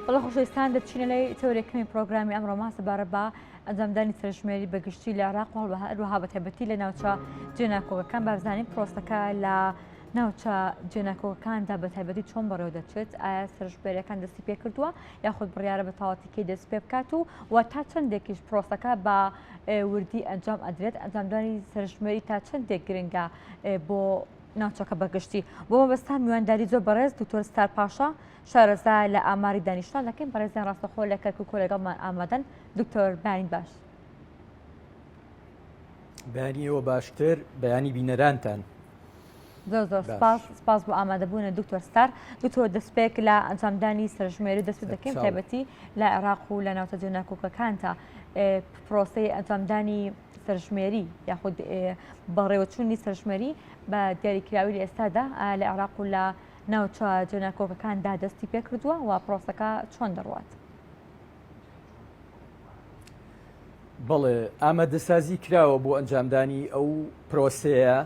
بەڵە خۆشەویستان دەچینە لای تەورێکەمی پرۆگرامی ئەمڕۆ سەبارەت بە ئەنجامدانی سەرژمێری بەگشتی لە عێراق و هەروەها بە تایبەتی لە ناوچە جێناکۆکەکان بابزانین پرۆسەکە لە ناوچە جێناکۆکەکاندا بە تایبەتی چۆن بەڕێوە دەچێت ئایا سەرژمێریەکان دەستی پێ کردووە یاخود بڕیارە بە تاواتیکەی دەست پێ بکات و تا چەندێکیش پرۆسەکە بە وردی ئەنجام ئەدرێت ئەنجامدانی سەرژمێری تا چەندێک گرنگە بۆ ناوچەکە بەگشتی بۆ مەبەستان میوانداری زۆر بەڕێز دکتۆر ستار پاشا شارەزا لە ئاماری دانیشتوان دەکەین بەڕێزیان ڕاستەخۆ لە کەرکووک و لەگەڵمان ئامادەن دکتۆر بانی باش بەیانیەوە باشتر بەیانی بینەرانتان زۆر زۆر سپاس بۆ ئامادەبوونە دکتۆر ستار دکتۆر دەستپێک لە ئەنجامدانی سەرژمێری دەست دەکەین تایبەتی لە عێراق و لە ناوچە جێناکۆکەکانتە پرۆسەی ئەنجامدانی سەرژمێری یاخود بەڕێوەچوونی سەرژمێری بە دیاریکراوی لە ئێستادا لە عێراق و لە ناوچە جێناکۆکەکاندا دەستی پێ کردووە و پرۆسەکە چۆن دەڕوات؟ بەڵێ ئامادەسازی کراوە بۆ ئەنجامدانی ئەو پرۆسەیە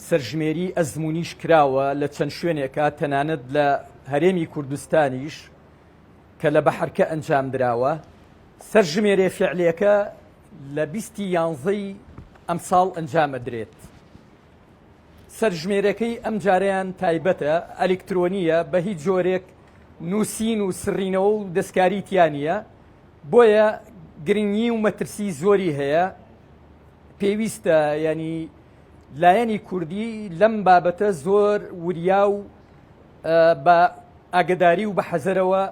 سەرژمێری ئەزمونیش کراوە لە چەند شوێنێکە تەنانەت لە هەرێمی کوردستانیش کە لە بەحەرکە ئەنجام دراوە سەرژمێرێ فعلێکە لە 20/11 ئەم ساڵ ئەنجام ئەدرێت سەرژمێرەکەی ئەم جارەیان تایبەتە ئەلکترۆنیە بە هیچ جۆرێک نووسین و سڕینەوە و دەستکاری تیانە بۆیە گرنگی و مەترسی زۆری هەیە پێویستە ینی لایەنی کوردی لەم بابەتە زۆر وریا و بە ئاگداری و بە حەزەرەوە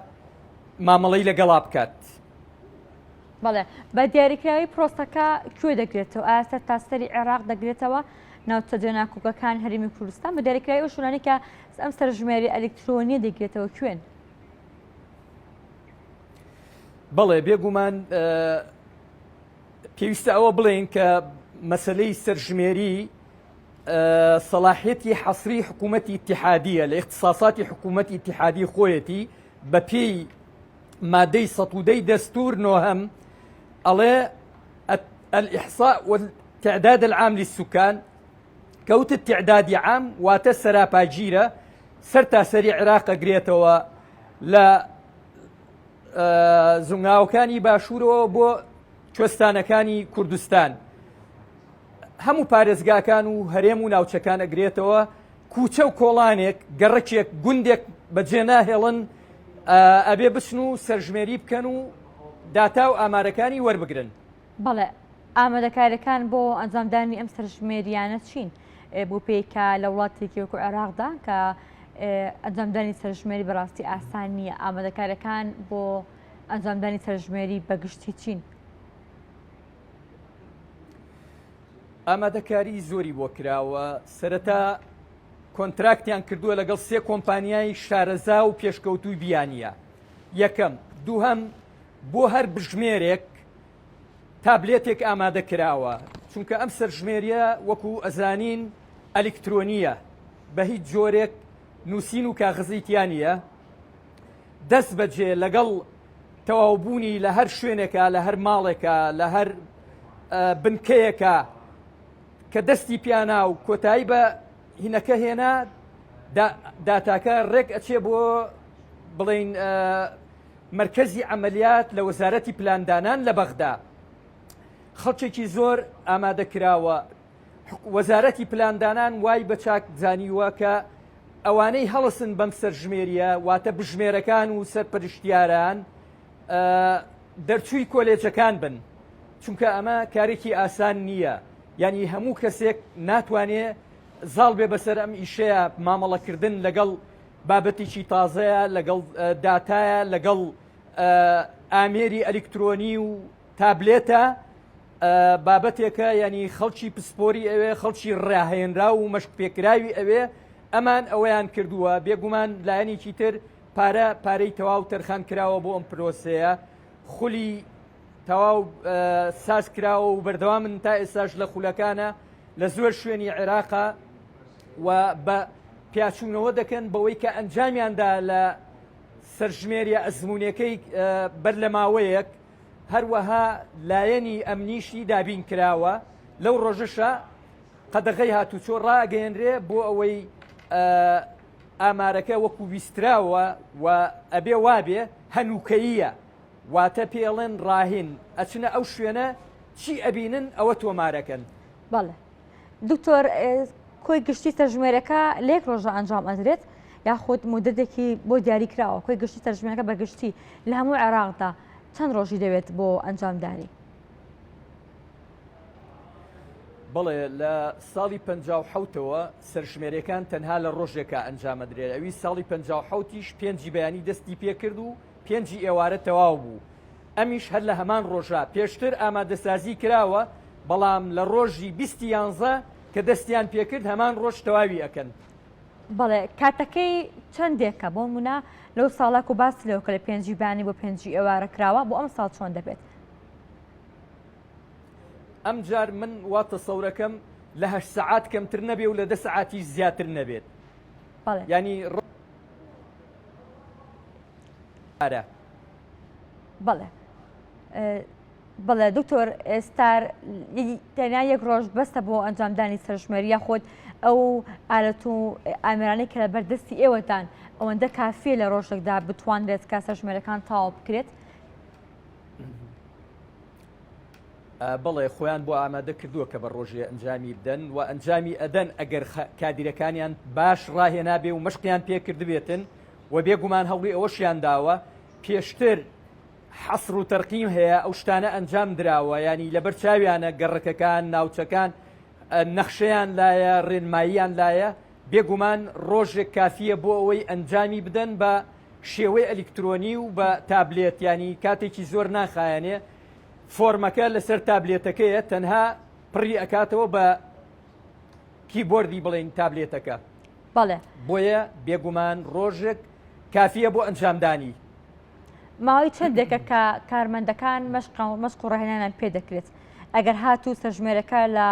مامەڵەی لەگەڵا بکات. بەڵێ بە دیاریکراوی پرۆسەکە کوێ دەگرێتەوە ئایا سەر تاسەری عێراق دەگرێتەوە ناوچە جێناکۆکەکان هەرێمی کوردستان بە دیاریکراوی ئەو شوێنانی کە ئەم سەرژمێری ئەلکترۆنیە دەگرێتەوە کوێن؟ بەڵێ بێگومان پێویستە ئەوە بڵێن کە مەسلەی سەرژمێری صلاحیەتی حەسری حکوومەتی اتحادیە لە اختصاصاتی حکوومەتی اتحادی خۆیەتی بە پێی مادەی 110 دەستور نۆهەم ئەڵێ الإحصاء والتعداد العام للسكان كوت التعداد عام واتە سەراپاگیرە سەر تاسەری عێراق ئەگرێتەوە لە زونگاوەکانی باشوورەوە بۆ کوێستانەکانی کوردستان هەموو پارێزگاکان و هەرێم و ناوچەکان ئەگرێتەوە کوچە و کۆڵانێک گەڕەکێک گوندێک بەجێ ناهێڵن ئەبێ بچن و سەرژمێری بکەن و داتا و ئامارەکانی وەربگرن. بەڵێ ئامادەکاریەکان بۆ ئەنجامدانی ئەم سەرژمێریانە چین بۆ پێیکە لە وڵاتێکی وەکو عێراقدا کە ئەنجامدانی سەرژمێری بەڕاستی ئاسان نییە ئامادەکاریەکان بۆ ئەنجامدانی سەرژمێری بەگشتی چین؟ ئامادەکاری زۆری بۆ کراوە سەرەتا کۆنتراکتیان کردووە لەگەڵ 3 کۆمپانیای شارەزا و پێشکەوتوی بیانیە یەکەم دووهەم بۆ هەر بژمێرێک تابلێتێک ئامادە کراوە چونکە ئەم سەرژمێریە وەکو ئەزانین ئەلکترۆنیە بە هیچ جۆرێک نووسین و کاغزیتیانە دەست بەجێ لەگەڵ تەواوبوونی لە هەر شوێنێکە لە هەر ماڵێکە لە هەر بنکەیەکە کە دەستی پیانا و کۆتایی بە هینەکە هێنا داتاکە ڕێک ئەچێ بۆ بڵین مرکزی عملیات لە وەزارەتی پلاندانان لە بەغدا خەڵکێکی زۆر ئامادەکراوە وەزارەتی پلاندانان وای بە چاک زانیوە کە ئەوانەی هەڵسن بەم سەرژمێریە واتە بژمێرەکان و سەرپەرشتیاران دەرچووی کۆلێجەکان بن چونکە ئەمە کارێکی ئاسان نییە ینی هەموو کەسێک ناتوانێت زاڵ بێ بەسەر ئەم ئیشەیە مامەڵەکردن لەگەڵ بابەتێکی تازەیە لەگەڵ داتایە لەگەڵ ئامێری ئەلکترۆنی و تابلێتە بابەتێکە ینی خەڵکی پسپۆری ئەوێ خەڵکی ڕاهێنرا و مەشق پێکراوی ئەوێ ئەمان ئەوەیان کردووە بێگومان لایەنێکی تر پارەی تەواو تەرخان کراوە بۆ ئەم پرۆسەیە خولی تەواو ساز کراوە و بەردەوامن تا ئێستاش لە خولەکانە لە زۆر شوێنی عێراقا و بە پیاچوونەوە دەکەن بەوەی کە ئەنجامیاندا لە سەرژمێریە ئەزمونونەکەی بەر لە ماوەیەک هەروەها لایەنی ئەمنیشی دابین کراوە لەو ڕۆژەشە قەدەغەی هاتوچۆ ڕاگەیەنرێ بۆ ئەوەی ئامارەکە وەکو ویستراوە و ئەبێ وابێ هەنووکەیە واتە پێڵێن ڕاهین ئەچنە ئەو شوێنە چی ئەبینن ئەوە تۆمارەکەن. بەڵێ دکتۆر کۆی گشتی سەرژمێرەکە لێک ڕۆژە ئەنجام ئەدرێت یاخود مدەدێکی بۆ دیاریکراوە کۆی گشتی سەرژمێرەکە بەگشتی لە هەموو عێراقدا چەند ڕۆژی دەوێت بۆ ئەنجامدانی؟ بڵێ لە ساڵی 57ەوە سەرژمێرەکان تەنها لە ڕۆژێکە ئەنجامەدرێت ئەوی ساڵی 57یش 5 بەیانی دەستی پێکرد و 5 ئێوارە تەواو بوو. ئەمیش هەر لە هەمان ڕۆژە پێشتر ئامادەسازی کراوە بەڵام لە ڕۆژی 21 کە دەستیان پێکرد هەمان ڕۆژ تەواوی ئەکەن. بەڵێ کاتەکەی چەندێکە بۆ منە لەو ساڵک و باس لەوە کە لە 5 بانی بۆ 5 ئێوارە کراوە بۆ ئەم ساڵ چۆن دەبێت؟ ئەم جار من واتە سەورەکەم لە 8 سەعات کەمتر نەبێ و لە 10 سەعاتی زیاتر نەبێت. ینی بەڵێ بەڵێ دکتۆر ئێستار تەنیا یەک ڕۆژ بەستە بۆ ئەنجامدانی سەرژمێری یاخۆت ئەو ئالەت و ئامێرانەی کە لە بەردەستی ئێوەتان ئەوەندە کافیە لە ڕۆژێکدا بتوانرێت کا سەرژمێرەکان تاوا بکرێت؟ بڵێ خۆیان بۆ ئامادە کردووە کە بە ڕۆژێ ئەنجامی بدەن و ئەنجامی ئەدەن ئەگەر کادیرەکانیان باش ڕاهێنابێ و مشقیان پێکردبێتن و بێگومان هەوڵی ئەوەشیان داوە پێشتر حەسر و تەرقیم هەیە ئەو شتانە ئەنجام دراوە ینی لەبەر چاویانە گەڕەکەکان ناوچەکان نەخشەیان لایە ڕێنماییان لایە بێگومان ڕۆژێک کافیە بۆ ئەوەی ئەنجامی بدەن بە شێوەی ئەلکترۆنی و بە تابلێت ینی کاتێکی زۆر ناخایەنێ فۆرمەکە لەسەر تابلێتەکەیە تەنها پڕی ئەکاتەوە بە کیبۆردی بڵێن تابلێتەکە. بەڵێ بۆیە بێگومان ڕۆژێک کافیە بۆ ئەنجامدانی. ماوەی چەندێکە کە کارمەندەکان مەشق و ڕاهێنانیان پێ دەکرێت ئەگەر هاتوو سەرژمێرەکە لە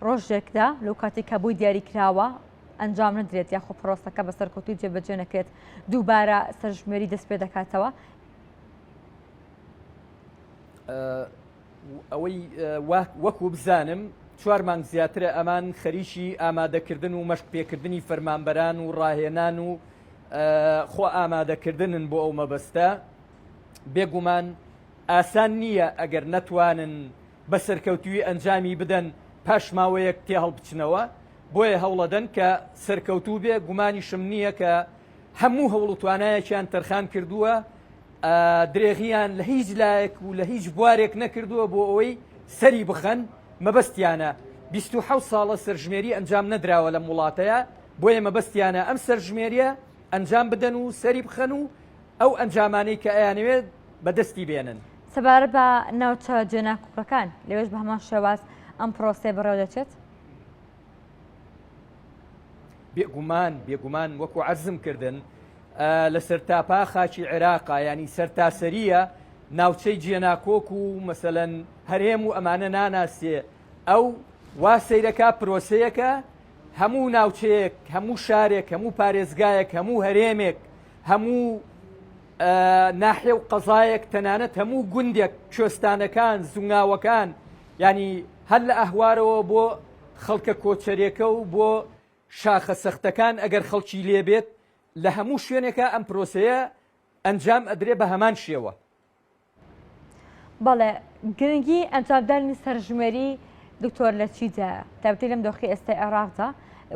ڕۆژێکدا لەو کاتێک کە بووی دیاری کراوە ئەنجام نەدرێت یاخۆ پرۆسەکە بە سەرکەوتوی جێبەجێ نەکرێت دووبارە سەرژمێری دەست پێ دەکاتەوە؟ ئەوەی وەکو بزانم 4 مانگ زیاترە ئەمان خەریکی ئامادەکردن و مەشق پێکردنی فەرمانبەران و ڕاهێنان و خۆ ئامادەکردنن بۆ ئەو مەبەستە بێگومان ئاسان نییە ئەگەر نەتوانن بە سەرکەوتوی ئەنجامی بدەن پاش ماوەیەک تێ هەڵبچنەوە بۆیە هەوڵەدەن کە سەرکەوتوو بێ گومانیشم نییە کە هەموو هەوڵ و توانایەکیان تەرخان کردووە درێغیان لە هیچ لایەک و لە هیچ بوارێک نەکردووە بۆ ئەوەی سەری بخەن مەبەستیانە 27 ساڵە سەرژمێری ئەنجام نەدراوە لە وڵاتەیە بۆیە مەبەستیانە ئەم سەرژمێریە ئەنجام بدەن و سەری بخەن و ئەو ئەنجامانەی کە ئەیانەوێت بەدەستی بێنن. سەبارەت بە ناوچە جێناکۆکەکان لەوێش بە هەمان شێواز ئەم پرۆسێ بەڕێوە دەچێت؟ بێگومان وەکو عەرزم کردن لە سەرتاپا خاکی عێراقا ینی سەرتاسەریە ناوچەی جێناکۆک و مەسەلەن هەرێم و ئەمانە ناناسێ ئەو وا سەیرەکە پرۆسەیەکە هەموو ناوچەیەک هەموو شارێک هەموو پارێزگایەک هەموو هەرێمێک هەموو ناحیە و قەزایەک تەنانەت هەموو گوندێک کوێستانەکان زوڭاوەکان ینی هەر لە ئەهوارەوە بۆ خەڵکە کۆچەرێکە و بۆ شاخە سەختەکان ئەگەر خەڵکی لێبێت لە هەموو شوێنێکە ئەم پرۆسەیە ئەنجام ئەدرێ بە هەمان شێوە. بەڵێ گرنگی ئەنجامدانی سەرژمێری دکتۆر لە چیدایە تابەتی لەم دۆخی ئێستای عێراقدا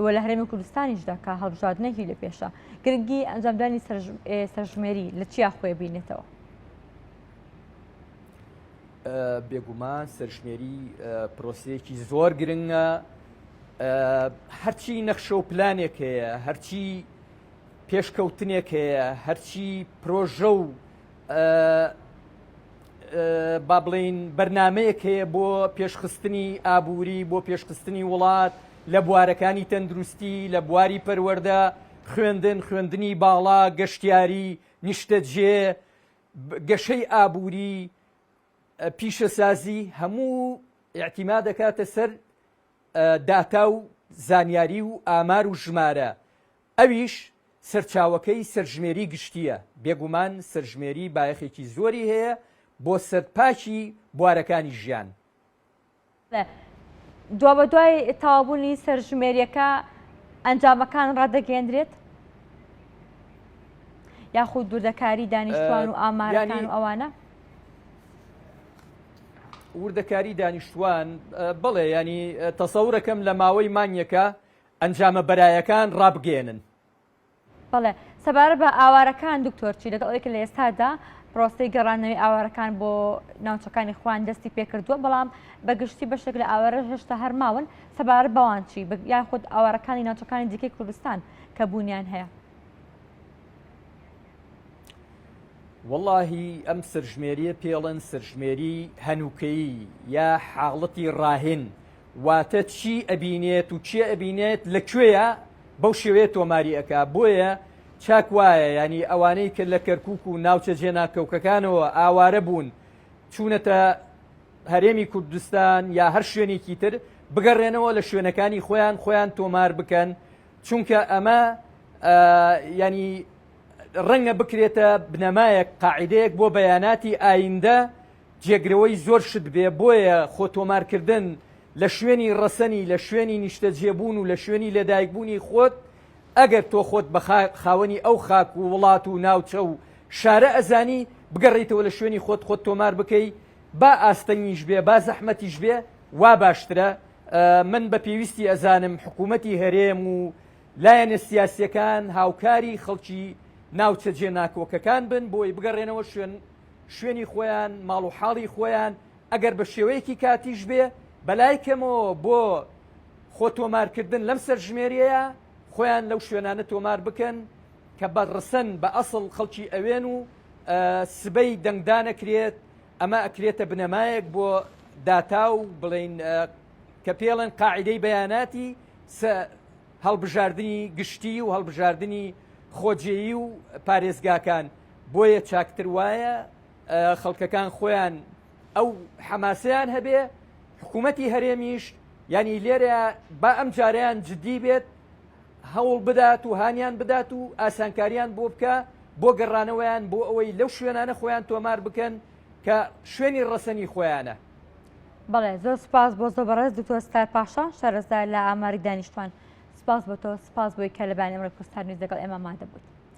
و لە هەرێمی کوردستانیشدا کە هەڵبژاردنێکی لە پێشە گرنگی ئەنجامدانی سەرژمێری لە چیا خۆی بینێتەوە؟ بێگومان سەرژمێری پرۆسەیەکی زۆر گرنگە هەرچی نەخشە و پلانێک هەیە هەرچی پێشکەوتنێک هەیە هەرچی پرۆژە و با بڵین بەرنمەیەک هەیە بۆ پێشخستنی ئابووری بۆ پێشخستنی وڵات لە بوارەکانی تەندروستی لە بواری پەروەردە خوێندنی باڵا گەشتیاری نیشتەجێ گەشەی ئابووری پیشەسازی هەموو ئیعتیماد دەکاتە سەر داتا و زانیاری و ئامار و ژمارە ئەویش سەرچاوەکەی سەرژمێری گشتیە بێگومان سەرژمێری بایەخێکی زۆری هەیە بۆ سەرپاکی بوارەکانی ژیان. دوا بە دوای تەواوبوونی سەرژمێریەکە ئەنجامەکان ڕادەگەیەندرێت یاخود دووردەکاری دانیشتوان و ئامارەکان و ئەوانە؟ وردەکاری دانیشتوان بڵێ ینی تەسەورەکەم لە ماوەی مانیەکە ئەنجامە بەرایەکان ڕابگەێنن. بەڵێ سەبارە بە ئاوارەکان دکتۆرچی لەگەڵ ئەوەی کە لە ئێستادا پرۆسەی گەڕانەوەی ئاوارەکان بۆ ناوچەکانی خوان دەستی پێکردووە، بەڵام بەگشتی بەشێک لە ئاوارە هێشتا هەرماون. سەبارە بەوان چی یاخود ئاوارەکانی ناوچەکانی دیکەی کوردستان کە بوونیان هەیە؟ واللهی ئەم سرژمێریە پێڵەن سرژمێری هەنووکەیی یا حاڵەتی ڕاهێن، واتە چی ئەبینێت و چی ئەبینێت لەکوێیە بەو شێوەیە تۆماری ئەکا. بۆیە چاک وایە ینی ئەوانەی کە لە کەرکووک و ناوچە جێناکەوکەکانەوە ئاوارە بوون چوونەتە هەرێمی کوردستان یا هەر شوێنێکی تر بگەڕێنەوە لە شوێنەکانی خۆیان تۆمار بکەن، چونکە ئەمە ینی ڕەنگە بکرێتە بنەمایەک قاعیدەیەک بۆ بەیاناتی ئایندە جێگرەوەی زۆر شت بێ. بۆیە خۆ تۆمارکردن لە شوێنی ڕەسەنی، لە شوێنی نیشتەجێبوون و لە شوێنی لەدایکبوونی خۆت، ئەگەر تۆ خۆت بە خاوەنی ئەو خاک و وڵات و ناوچە و شارە ئەزانی بگەڕیتەوە لە شوێنی خۆت تۆمار بکەی، با ئاستەنیش بێ با زەحمەتیش بێ وا باشترە. من بە پێویستی ئەزانم حکوومەتی هەرێم و لایەنە سیاسیەکان هاوکاری خەڵکی ناوچە جێناکۆکەکان بن بۆی بگەڕێنەوە شوێنی خۆیان، ماڵ و حاڵی خۆیان. ئەگەر بە شێوەیەکی کاتیش بێ بەلایکەمەوە بۆ خۆ تۆمارکردن لەم سەرژمێریەیە خۆیان لەو شوێنانە تۆمار بکەن کە بە ڕسەن بە ئەسڵ خەڵکی ئەوێن و سبەی دەنگدانەکرێت. ئەمە ئەکرێتە بنەمایەک بۆ داتا و بڵین کە پێڵێن قاعیدەی بەیاناتی هەڵبژاردننی گشتی و هەڵبژاردننی خۆجێیی و پارێزگاکان. بۆیە چاکتر وایە خەڵکەکان خۆیان ئەو حەماسەیان هەبێ، حکوومەتی هەرێمیش ینی لێرە با ئەم جاریان جدی بێت، هەوڵ بدات و هانیان بدات و ئاسانکاریان بۆ بکە بۆ گەڕانەوەیان بۆ ئەوەی لەو شوێنانە خۆیان تۆمار بکەن کە شوێنی ڕەسەنی خۆیانە. بەڵێ زۆر سپاس بۆ زۆر بەڕێز دکتۆر ستار پاشا شارەزای لە ئاماری دانیشتوان. سپاس بۆ تۆ، سپاس بۆی کە لە بەیانی ئەمڕۆی کوردستان نیوز لەگەڵ ئێمە مادەبوویت.